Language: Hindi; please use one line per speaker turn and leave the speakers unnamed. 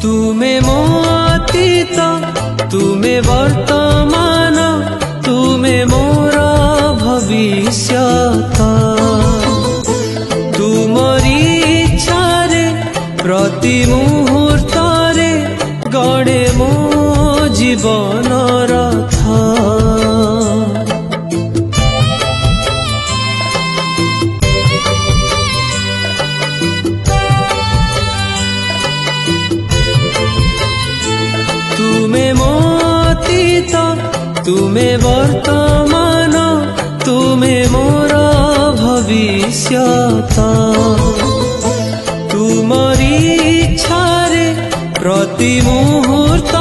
तुमे मो अतीत तुमे वर्तमान तुमे मोर भविष्यत तुमरी इच्छारे प्रति मुहूर्तरे गड़े मो जीवन रथ तुमे मो अतीत तुमे वर्तमान तुमे मोर भविष्यत तुमरी इच्छारे प्रति मुहूर्त